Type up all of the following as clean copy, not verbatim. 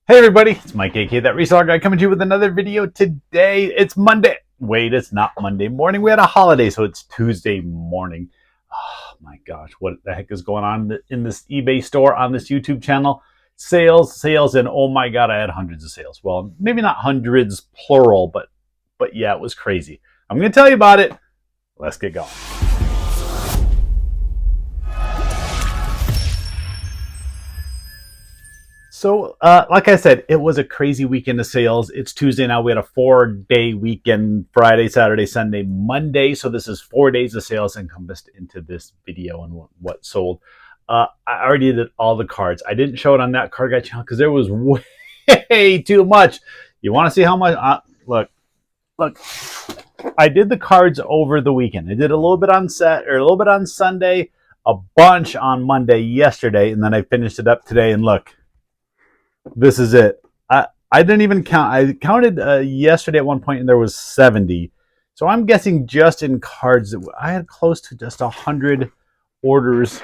Hey everybody, it's Mike, aka That Reseller Guy, coming to you with another video today. It's Monday. Wait, it's not Monday morning. We had a holiday, so it's Tuesday morning. Oh my gosh, what the heck is going on in this eBay store on this YouTube channel? Sales, and oh my god, I had hundreds of sales. Well, maybe not hundreds plural, but yeah, it was crazy. I'm going to tell you about it. Let's get going. So, like I said, it was a crazy weekend of sales. It's Tuesday now. We had a 4-day weekend, Friday, Saturday, Sunday, Monday. So this is 4 days of sales encompassed into this video and what sold. I already did all the cards. I didn't show it on that card guy channel because there was way too much. You want to see how much? Look. I did the cards over the weekend. I did a little bit on a little bit on Sunday, a bunch on Monday yesterday, and then I finished it up today. And look. This is it. I didn't even count. I counted yesterday at one point, and there was 70. So I'm guessing just in cards, I had close to just 100 orders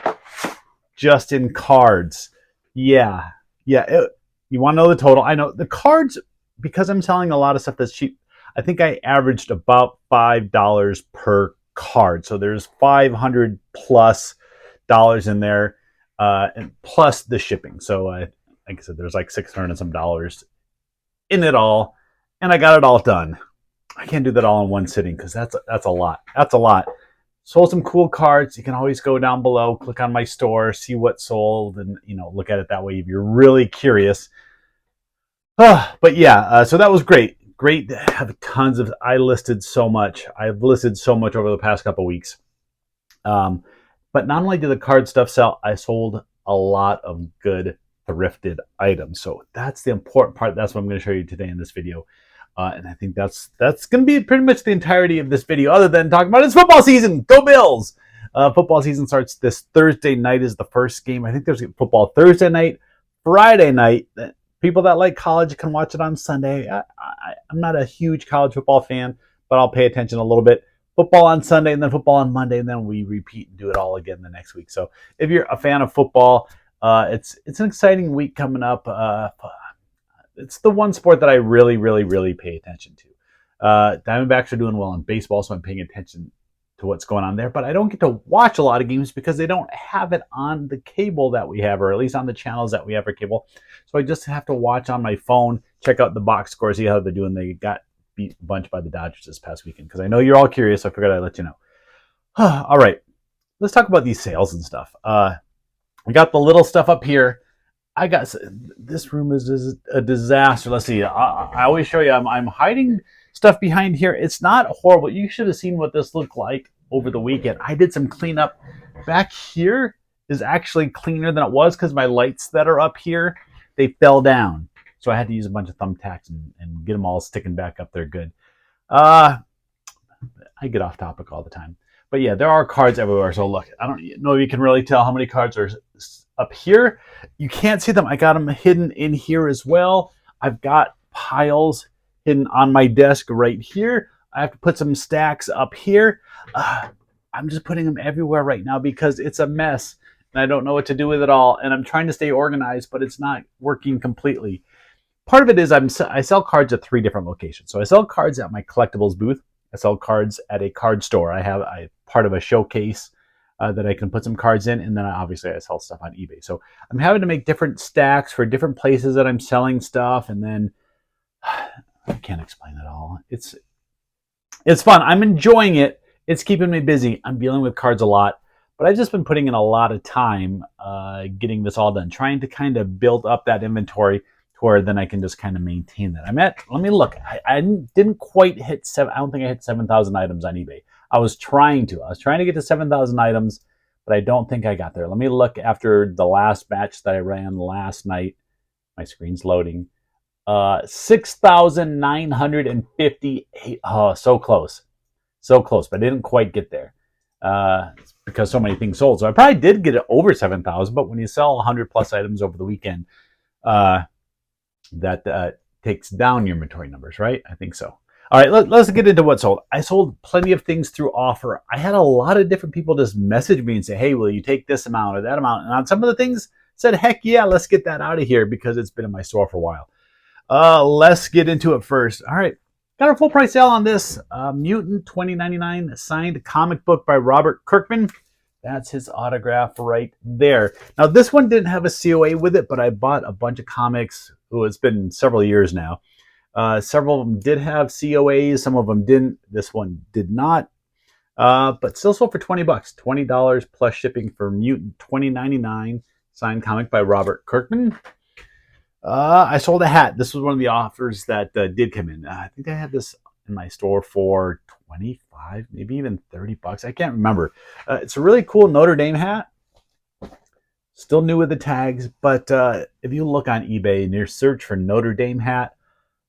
just in cards. Yeah. You want to know the total? I know the cards, because I'm selling a lot of stuff that's cheap. I think I averaged about $5 per card. So there's $500 plus in there, and plus the shipping. So like I said, there's like $600 and some dollars in it all, and I got it all done. I can't do that all in one sitting because that's a lot. That's a lot. Sold some cool cards. You can always go down below, click on my store, see what sold, and look at it that way if you're really curious. But yeah, so that was great. Great to have tons of. I listed so much. I've listed so much over the past couple weeks. But not only did the card stuff sell, I sold a lot of good thrifted items. So that's the important part. That's what I'm going to show you today in this video. And I think that's going to be pretty much the entirety of this video, other than talking about it's football season. Go Bills! Football season starts this Thursday night is the first game. I think there's football Thursday night, Friday night. People that like college can watch it on Sunday. I'm not a huge college football fan, but I'll pay attention a little bit. Football on Sunday, and then football on Monday, and then we repeat and do it all again the next week. So if you're a fan of football, it's an exciting week coming up. It's the one sport that I really pay attention to. Diamondbacks are doing well in baseball, so I'm paying attention to what's going on there. But I don't get to watch a lot of games because they don't have it on the cable that we have, or at least on the channels that we have for cable. So I just have to watch on my phone, check out the box score, see how they're doing. They got beat a bunch by the Dodgers this past weekend because I know you're all curious. So I figured I'd let you know. All right, let's talk about these sales and stuff. We got the little stuff up here. This room is a disaster. Let's see. I always show you. I'm hiding stuff behind here. It's not horrible. You should have seen what this looked like over the weekend. I did some cleanup. Back here is actually cleaner than it was because my lights that are up here, they fell down. So I had to use a bunch of thumbtacks and get them all sticking back up there good. I get off topic all the time. But yeah, there are cards everywhere. So look, I don't know if you can really tell how many cards are up here. You can't see them. I got them hidden in here as well. I've got piles hidden on my desk right here. I have to put some stacks up here. I'm just putting them everywhere right now because it's a mess and I don't know what to do with it all. And I'm trying to stay organized, but it's not working completely. Part of it is I sell cards at 3 different locations. So I sell cards at my collectibles booth. I sell cards at a card store. I part of a showcase that I can put some cards in, and then obviously I sell stuff on eBay. So I'm having to make different stacks for different places that I'm selling stuff, and then I can't explain it all. It's fun. I'm enjoying it. It's keeping me busy. I'm dealing with cards a lot, but I've just been putting in a lot of time getting this all done, trying to kind of build up that inventory to where then I can just kind of maintain that. Let me look. I didn't quite hit 7. I don't think I hit 7,000 items on eBay. I was trying to get to 7,000 items, but I don't think I got there. Let me look after the last batch that I ran last night. My screen's loading. 6,958. Oh, so close. So close, but I didn't quite get there because so many things sold. So I probably did get it over 7,000, but when you sell 100 plus items over the weekend, that takes down your inventory numbers, right? I think so. All right, let's get into what sold. I sold plenty of things through offer. I had a lot of different people just message me and say, hey, will you take this amount or that amount? And on some of the things, said, heck yeah, let's get that out of here because it's been in my store for a while. Let's get into it first. All right. Got a full price sale on this Mutant 2099 signed comic book by Robert Kirkman. That's his autograph right there. Now, this one didn't have a COA with it, but I bought a bunch of comics. Oh, it's been several years now. Several of them did have COAs. Some of them didn't. This one did not. But still sold for $20. $20 plus shipping for Mutant 2099 signed comic by Robert Kirkman. I sold a hat. This was one of the offers that did come in. I think I had this in my store for 25, maybe even $30. I can't remember. It's a really cool Notre Dame hat. Still new with the tags, but if you look on eBay and you search for Notre Dame hat,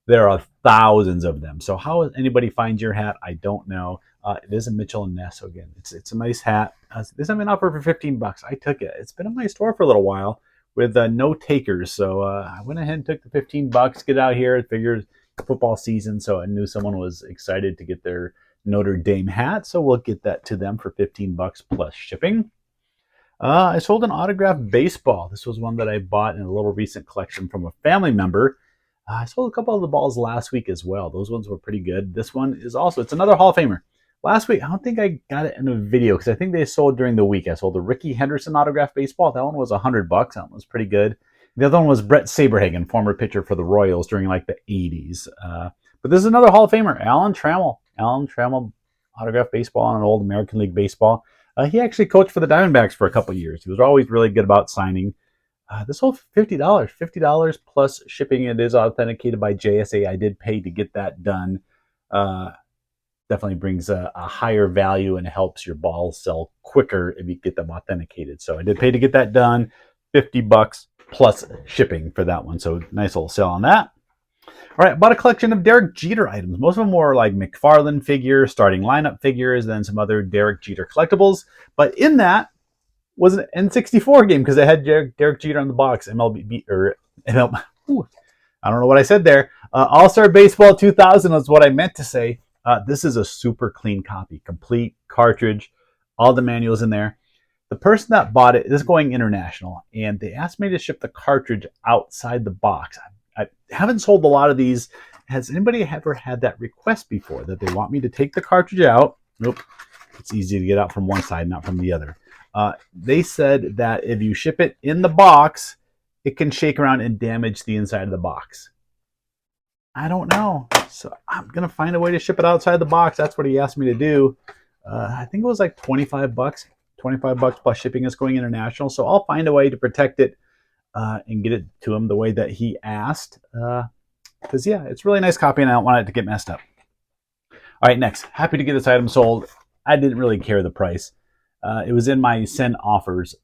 there are thousands of them. So how anybody finds your hat, I don't know. It is a Mitchell & Ness. So again, it's a nice hat. This had been offered for $15. I took it. It's been in my store for a little while with no takers. So I went ahead and took the $15, get out here. I figured football season, so I knew someone was excited to get their Notre Dame hat. So we'll get that to them for $15 plus shipping. I sold an autographed baseball. This was one that I bought in a little recent collection from a family member. I sold a couple of the balls last week as well. Those ones were pretty good. This one is also, it's another Hall of Famer. Last week, I don't think I got it in a video because I think they sold during the week. I sold the Ricky Henderson autographed baseball. That one was $100. That one was pretty good. The other one was Brett Saberhagen, former pitcher for the Royals during like the 80s. But this is another Hall of Famer, Alan Trammell. Alan Trammell autographed baseball on an old American League baseball. He actually coached for the Diamondbacks for a couple of years. He was always really good about signing. This sold for $50. $50 plus shipping. It is authenticated by JSA. I did pay to get that done. Definitely brings a higher value and helps your balls sell quicker if you get them authenticated. So I did pay to get that done. $50 plus shipping for that one. So nice little sale on that. All right, I bought a collection of Derek Jeter items. Most of them were like McFarlane figures, starting lineup figures, then some other Derek Jeter collectibles. But in that was an N64 game because I had Derek Jeter on the box. MLB or MLB. Ooh, I don't know what I said there. All-Star Baseball 2000 is what I meant to say. This is a super clean copy, complete cartridge, all the manuals in there. The person that bought it is going international, and they asked me to ship the cartridge outside the box. I haven't sold a lot of these. Has anybody ever had that request before, that they want me to take the cartridge out? Nope. It's easy to get out from one side, not from the other. They said that if you ship it in the box, it can shake around and damage the inside of the box. I don't know. So I'm going to find a way to ship it outside the box. That's what he asked me to do. I think it was like $25. $25 plus shipping is going international. So I'll find a way to protect it and get it to him the way that he asked. Because, yeah, it's a really nice copy and I don't want it to get messed up. All right, next. Happy to get this item sold. I didn't really care the price. It was in my send offers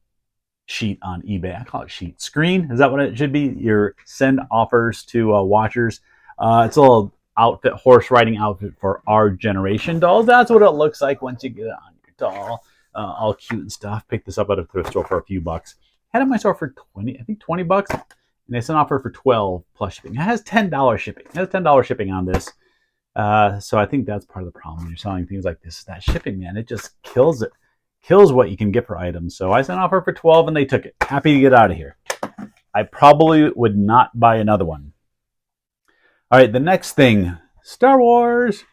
sheet on eBay. I call it sheet. Screen, is that what it should be? Your send offers to watchers. It's a little outfit, horse riding outfit for our generation dolls. That's what it looks like once you get it on your doll. All cute and stuff. Picked this up at a thrift store for a few bucks. Had it in my store for $20 and they sent offer for $12 plus shipping. It has $10 shipping. It has $10 shipping on this. So I think that's part of the problem when you're selling things like this. That shipping, man, it just kills it. Kills what you can get for items. So I sent offer for $12 and they took it. Happy to get out of here. I probably would not buy another one. All right, the next thing, Star Wars.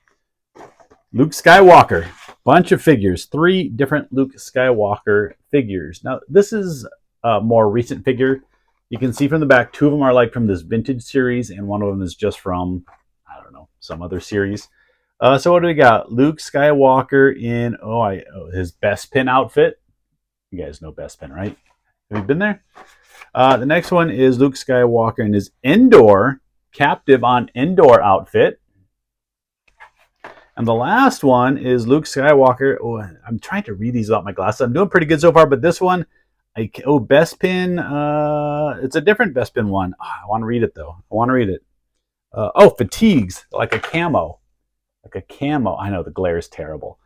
Luke Skywalker. Bunch of figures. 3 different Luke Skywalker figures. Now, this is a more recent figure. You can see from the back, 2 of them are like from this vintage series, and one of them is just from, I don't know, some other series. So what do we got? Luke Skywalker in, his Bespin outfit. You guys know Bespin, right? Have you been there? The next one is Luke Skywalker in his Endor, Captive on Endor outfit. And the last one is Luke Skywalker. Oh, I'm trying to read these without my glasses. I'm doing pretty good so far, but this one, Bespin. It's a different Bespin one. I want to read it, though. I want to read it. Fatigues, like a camo. Like a camo. I know, the glare is terrible.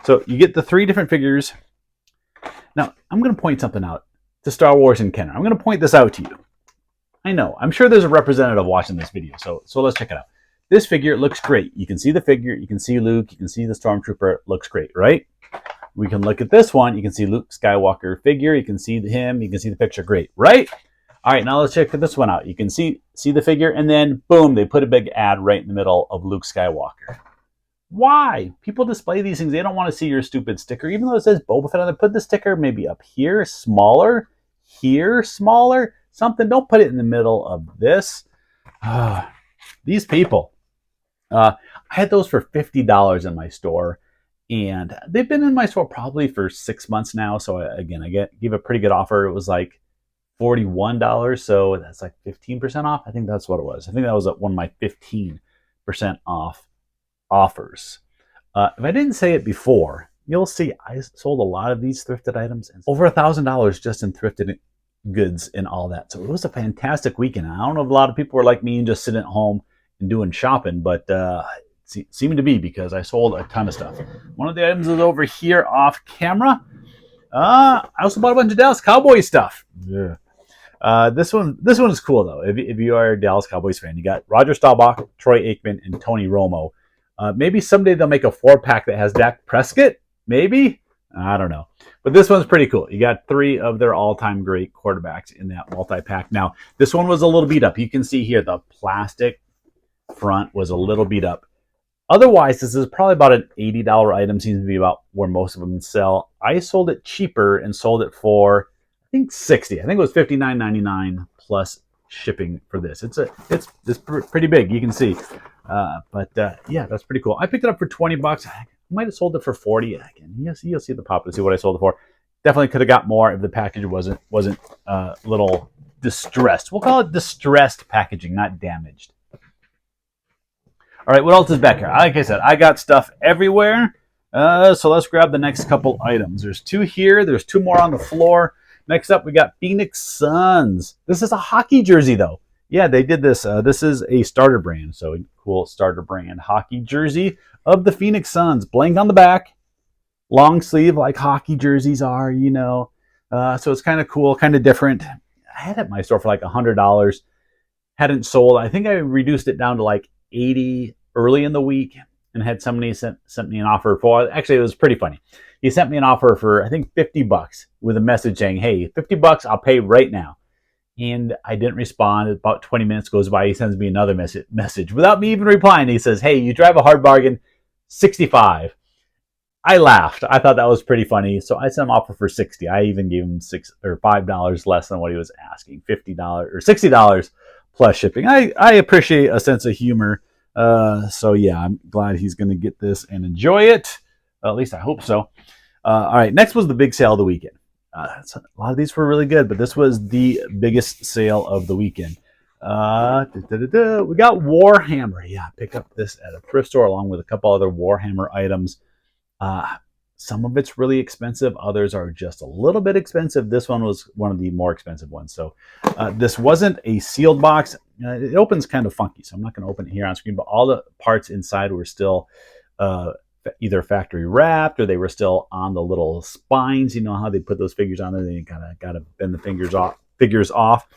So you get the 3 different figures. Now, I'm going to point something out to Star Wars and Kenner. I'm going to point this out to you. I know. I'm sure there's a representative watching this video, so let's check it out. This figure looks great. You can see the figure. You can see Luke. You can see the Stormtrooper. It looks great, right? We can look at this one. You can see Luke Skywalker figure. You can see him. You can see the picture. Great, right? All right, now let's check this one out. You can see the figure, and then boom, they put a big ad right in the middle of Luke Skywalker. Why? People display these things. They don't want to see your stupid sticker, even though it says Boba Fett on it. Put the sticker maybe up here, smaller, here, smaller, something. Don't put it in the middle of this. These people. I had those for $50 in my store, and they've been in my store probably for 6 months now. So again, I gave a pretty good offer. It was like $41, so that's like 15% off. I think that's what it was. I think that was one of my 15% off offers. If I didn't say it before, you'll see I sold a lot of these thrifted items, and over $1,000 just in thrifted goods and all that. So it was a fantastic weekend. I don't know if a lot of people were like me and just sitting at home and doing shopping, but it seemed to be, because I sold a ton of stuff. One of the items is over here off camera. I also bought a bunch of Dallas Cowboys stuff. Yeah. This one is cool though. If you are a Dallas Cowboys fan, you got Roger Staubach, Troy Aikman, and Tony Romo. Maybe someday they'll make a 4-pack that has Dak Prescott. Maybe, I don't know. But this one's pretty cool. You got 3 of their all-time great quarterbacks in that multi-pack. Now, this one was a little beat up. You can see here the plastic front was a little beat up. Otherwise, this is probably about an $80 item. Seems to be about where most of them sell. I sold it cheaper and sold it for, I think, $60. I think it was $59.99 plus shipping for this. It's pretty big. You can see. Yeah, that's pretty cool. I picked it up for $20. I might have sold it for $40. Again, you'll see the pop to see what I sold it for. Definitely could have got more if the package wasn't a little distressed. We'll call it distressed packaging, not damaged. All right, what else is back here? Like I said, I got stuff everywhere. So let's grab the next couple items. There's 2 here. There's 2 more on the floor. Next up, we got Phoenix Suns. This is a hockey jersey, though. Yeah, they did this. This is a starter brand. So cool starter brand hockey jersey of the Phoenix Suns. Blank on the back. Long sleeve like hockey jerseys are, you know. So it's kind of cool, kind of different. I had it in my store for like $100. Hadn't sold. I think I reduced it down to like $80 early in the week, and had somebody sent me an offer for, actually it was pretty funny. He sent me an offer for I think $50 with a message saying, hey, $50 I'll pay right now. And I didn't respond. About 20 minutes goes by, he sends me another message without me even replying. He says, hey, you drive a hard bargain, $65. I laughed. I thought that was pretty funny. So I sent him an offer for $60. I even gave him $5 less than what he was asking, $50 or $60 plus shipping. I appreciate a sense of humor. So yeah, I'm glad he's going to get this and enjoy it. At least I hope so. All right, next was the big sale of the weekend. A lot of these were really good, but this was the biggest sale of the weekend. We got Warhammer. Yeah, pick up this at a thrift store along with a couple other Warhammer items. Some of it's really expensive. Others are just a little bit expensive. This one was one of the more expensive ones. So this wasn't a sealed box. It opens kind of funky, so I'm not going to open it here on screen, but all the parts inside were still either factory wrapped, or they were still on the little spines. You know how they put those figures on there? They kind of got to bend the figures off.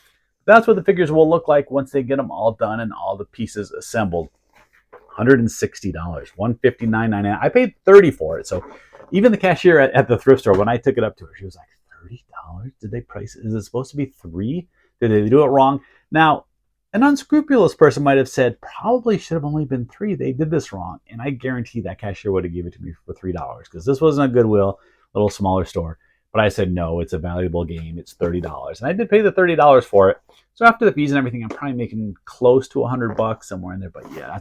That's what the figures will look like once they get them all done and all the pieces assembled. $160, $159.99. I paid $30 for it. So even the cashier at the thrift store, when I took it up to her, she was like, $30? Did they price it? Is it supposed to be $3? Did they do it wrong? Now, an unscrupulous person might have said, probably should have only been $3. They did this wrong. And I guarantee that cashier would have given it to me for $3, because this wasn't a Goodwill, little smaller store. But I said, no, it's a valuable game. It's $30. And I did pay the $30 for it. So after the fees and everything, I'm probably making close to $100 somewhere in there. But yeah,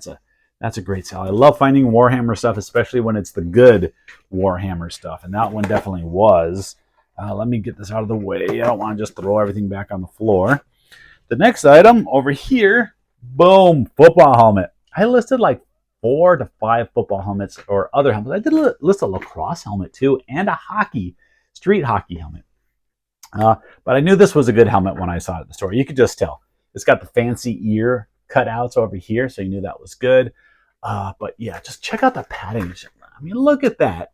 that's a great sale. I love finding Warhammer stuff, especially when it's the good Warhammer stuff. And that one definitely was. Let me get this out of the way. I don't want to just throw everything back on the floor. The next item over here, boom, football helmet. I listed like 4 to 5 football helmets or other helmets. I did list a lacrosse helmet too, and a street hockey helmet. But I knew this was a good helmet when I saw it at the store. You could just tell. It's got the fancy ear cutouts over here, so you knew that was good. But yeah, just check out the padding. I mean, look at that.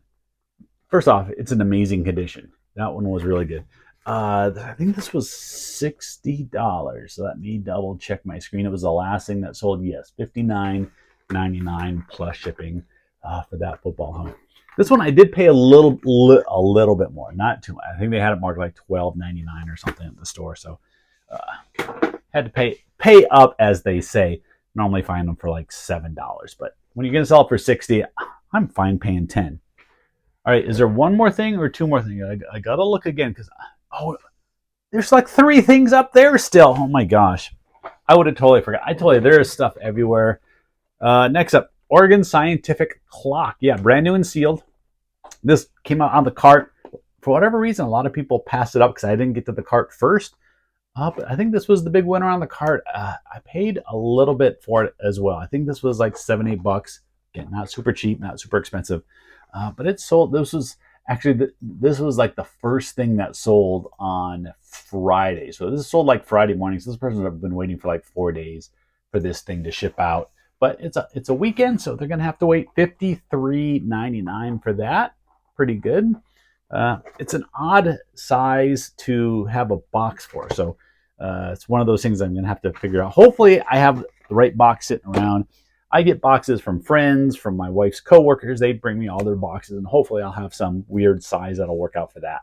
First off, it's in amazing condition. That one was really good. I think this was $60. So let me double check my screen. It was the last thing that sold. Yes, $59.99 plus shipping for that football helmet. This one I did pay a little bit more, not too much. I think they had it marked like $12.99 or something at the store, so had to pay up, as they say. Normally find them for like $7, but when you're gonna sell it for 60, I'm fine paying 10. All right, is there one more thing or two more things? I gotta look again because there's like 3 things up there still. Oh my gosh, I would have totally forgot. I told you there is stuff everywhere. Next up, Oregon Scientific Clock. Yeah, brand new and sealed. This came out on the cart. For whatever reason, a lot of people passed it up because I didn't get to the cart first. But I think this was the big winner on the cart. I paid a little bit for it as well. I think this was like $7-8. Again, not super cheap, not super expensive. But it sold. This was actually this was like the first thing that sold on Friday. So this sold like Friday morning. So this person's been waiting for like 4 days for this thing to ship out. But it's a weekend, so they're gonna have to wait $53.99 for that. Pretty good. It's an odd size to have a box for, so it's one of those things I'm gonna have to figure out. Hopefully, I have the right box sitting around. I get boxes from friends, from my wife's coworkers. They bring me all their boxes, and hopefully, I'll have some weird size that'll work out for that.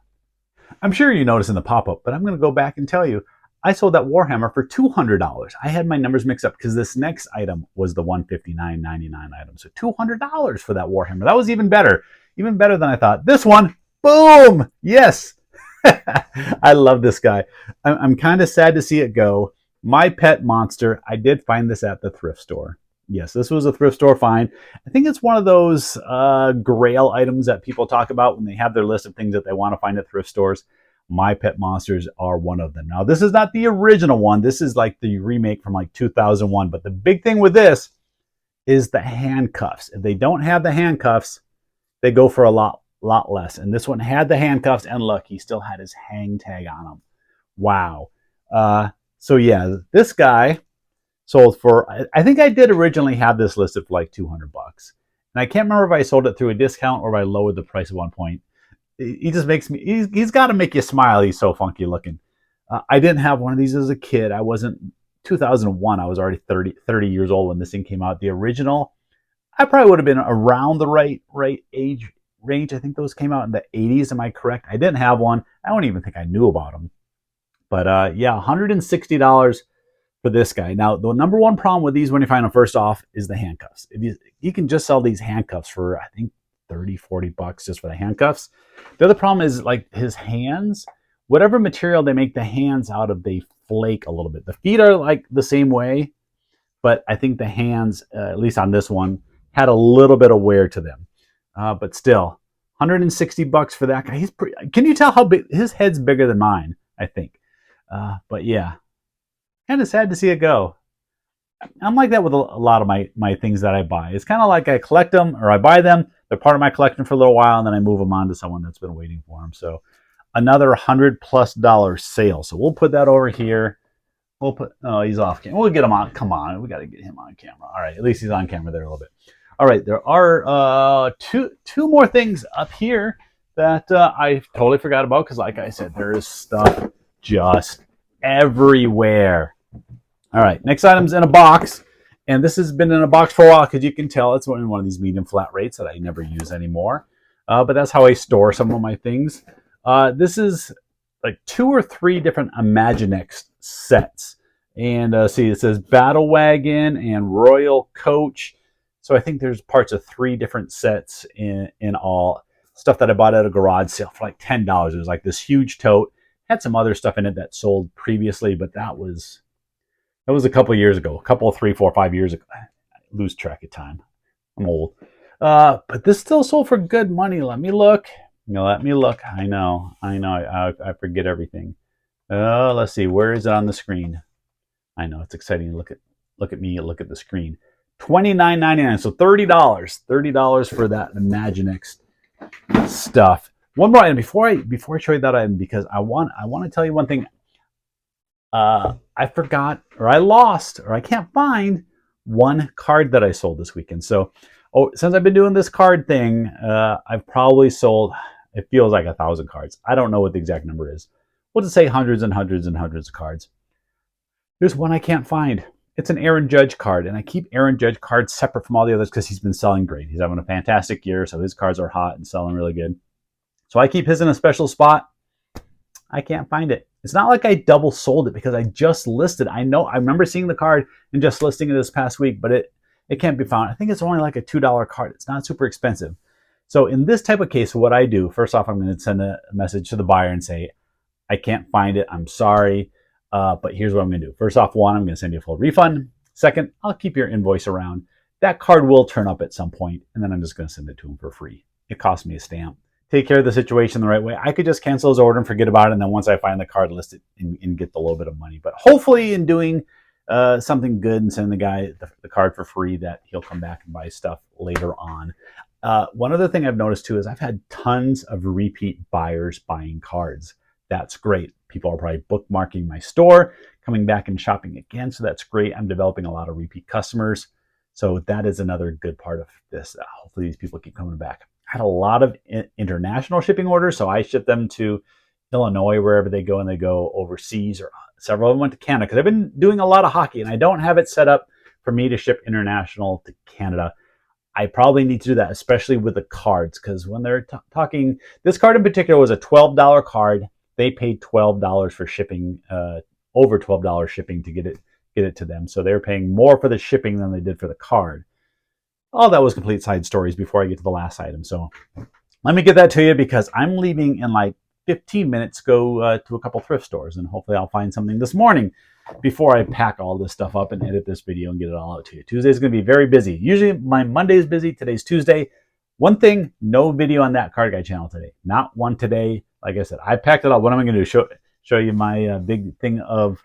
I'm sure you noticed in the pop-up, but I'm gonna go back and tell you. I sold that Warhammer for $200. I had my numbers mixed up because this next item was the $159.99 item. So $200 for that Warhammer. That was even better than I thought. This one, boom, yes. I love this guy. I'm kind of sad to see it go. My Pet Monster. I did find this at the thrift store. Yes, this was a thrift store find. I think it's one of those grail items that people talk about when they have their list of things that they want to find at thrift stores. My Pet Monsters are one of them. Now, this is not the original one. This is like the remake from like 2001. But the big thing with this is the handcuffs. If they don't have the handcuffs, they go for a lot less. And this one had the handcuffs, and look, he still had his hang tag on him. Wow. So yeah, this guy sold for, I think I did originally have this listed for like $200. And I can't remember if I sold it through a discount or if I lowered the price at one point. He just makes me, he's got to make you smile. He's so funky looking. I didn't have one of these as a kid. I wasn't, 2001, I was already 30 years old when this thing came out. The original, I probably would have been around the right age range. I think those came out in the 80s. Am I correct? I didn't have one. I don't even think I knew about them. But yeah, $160 for this guy. Now, the number one problem with these when you find them, first off, is the handcuffs. You can just sell these handcuffs for, I think, $30-40 just for the handcuffs. The other problem is like his hands, whatever material they make the hands out of, they flake a little bit. The feet are like the same way, but I think the hands, at least on this one, had a little bit of wear to them. But still, $160 for that guy. He's pretty, can you tell how big his head's bigger than mine? I think. But yeah, kind of sad to see it go. I'm like that with a lot of my things that I buy. It's kind of like I collect them or I buy them. They're part of my collection for a little while, and then I move them on to someone that's been waiting for them. So another $100+ sale. So we'll put that over here. We'll put, oh, he's off camera. We'll get him on. Come on. We got to get him on camera. All right. At least he's on camera there a little bit. All right. There are two more things up here that I totally forgot about because, like I said, there is stuff just everywhere. All right, next item's in a box, and this has been in a box for a while because you can tell it's one of these medium flat rates that I never use anymore. But that's how I store some of my things. This is like 2 or 3 different Imaginext sets, and see, it says Battle Wagon and Royal Coach. So I think there's parts of 3 different sets in all. Stuff that I bought at a garage sale for like $10. It was like this huge tote. Had some other stuff in it that sold previously, but that was a couple of years ago, 3, 4, 5 years ago. I lose track of time. I'm old. But this still sold for good money. Let me look. Let me look. I know. I forget everything. Let's see. Where is it on the screen? I know. It's exciting to look at me. Look at the screen. $29.99. So $30. $30 for that Imaginext stuff. One more item before I show you that item, because I want to tell you one thing. I forgot, or I lost, or I can't find one card that I sold this weekend. So, since I've been doing this card thing, I've probably sold, it feels like 1,000 cards. I don't know what the exact number is. We'll just say hundreds and hundreds and hundreds of cards. There's one I can't find. It's an Aaron Judge card, and I keep Aaron Judge cards separate from all the others because he's been selling great. He's having a fantastic year, so his cards are hot and selling really good. So I keep his in a special spot. I can't find it. It's not like I double sold it because I just listed. I remember seeing the card and just listing it this past week, but it can't be found. I think it's only like a $2 card. It's not super expensive. So in this type of case, what I do, first off, I'm going to send a message to the buyer and say, I can't find it. I'm sorry. But here's what I'm going to do. First off, one, I'm going to send you a full refund. Second, I'll keep your invoice around. That card will turn up at some point, and then I'm just going to send it to him for free. It costs me a stamp. Take care of the situation the right way. I could just cancel his order and forget about it, and then once I find the card, list it and get the little bit of money. But hopefully in doing something good and sending the guy the card for free, that he'll come back and buy stuff later on. One other thing I've noticed too is I've had tons of repeat buyers buying cards. That's great. People are probably bookmarking my store, coming back and shopping again. So that's great. I'm developing a lot of repeat customers. So that is another good part of this. Hopefully these people keep coming back. I had a lot of international shipping orders. So I ship them to Illinois, wherever they go, and they go overseas, or several of them went to Canada because I've been doing a lot of hockey and I don't have it set up for me to ship international to Canada. I probably need to do that, especially with the cards, because when they're talking, this card in particular was a $12 card. They paid $12 for shipping, over $12 shipping to get it to them. So they're paying more for the shipping than they did for the card. All that was complete side stories before I get to the last item. So let me get that to you because I'm leaving in like 15 minutes, go to a couple thrift stores, and hopefully I'll find something this morning before I pack all this stuff up and edit this video and get it all out to you. Tuesday's going to be very busy. Usually my Monday is busy. Today's Tuesday. One thing, no video on that card guy channel today. Not one today. Like I said, I packed it up. What am I going to do? Show you my big thing of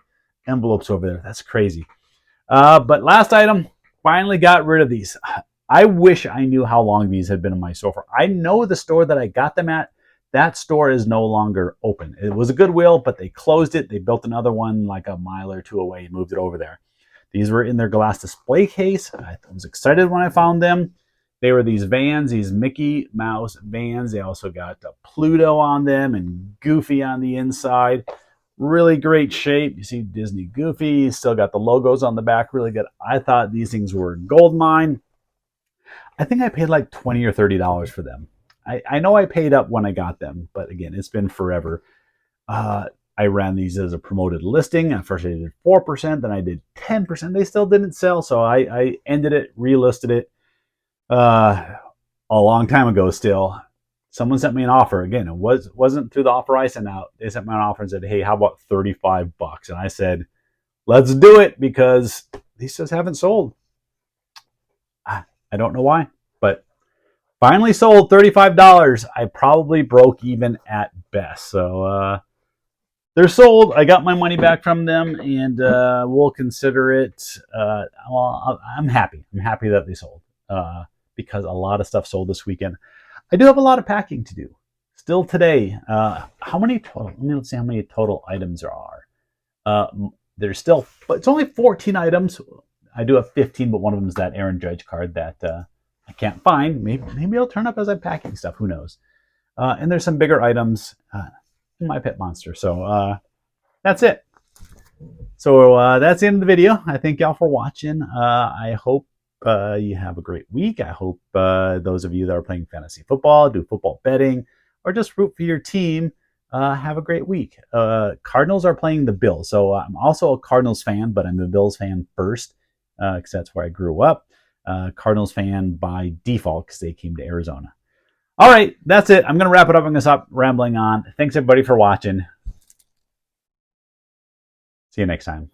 envelopes over there. That's crazy. But last item, finally got rid of these. I wish I knew how long these had been in my store for. I know the store that I got them at. That store is no longer open. It was a Goodwill, but they closed it. They built another one like a mile or two away and moved it over there. These were in their glass display case. I was excited when I found them. They were these Vans, these Mickey Mouse Vans. They also got Pluto on them and Goofy on the inside. Really great shape. You see Disney Goofy. Still got the logos on the back. Really good. I thought these things were gold mine. I think I paid like $20 or $30 for them. I know I paid up when I got them, but again, it's been forever. I ran these as a promoted listing. At first I did 4%, then I did 10%. They still didn't sell, so I ended it, relisted it a long time ago still. Someone sent me an offer. Again, it wasn't through the offer I sent out. They sent me an offer and said, hey, how about $35? And I said, let's do it, because these just haven't sold. I don't know why, but finally sold $35. I probably broke even at best. So they're sold. I got my money back from them, and we'll consider it. Well, I'm happy. I'm happy that they sold because a lot of stuff sold this weekend. I do have a lot of packing to do still today. How many total? Let's see how many total items there are. There's still, but it's only 14 items. I do have 15, but one of them is that Aaron Judge card that I can't find. Maybe it'll turn up as I'm packing stuff. Who knows? And there's some bigger items in my pet monster. So that's it. So that's the end of the video. I thank y'all for watching. I hope you have a great week. I hope those of you that are playing fantasy football, do football betting, or just root for your team, have a great week. Cardinals are playing the Bills. So I'm also a Cardinals fan, but I'm a Bills fan first because that's where I grew up. Cardinals fan by default because they came to Arizona. All right, that's it. I'm going to wrap it up. I'm going to stop rambling on. Thanks, everybody, for watching. See you next time.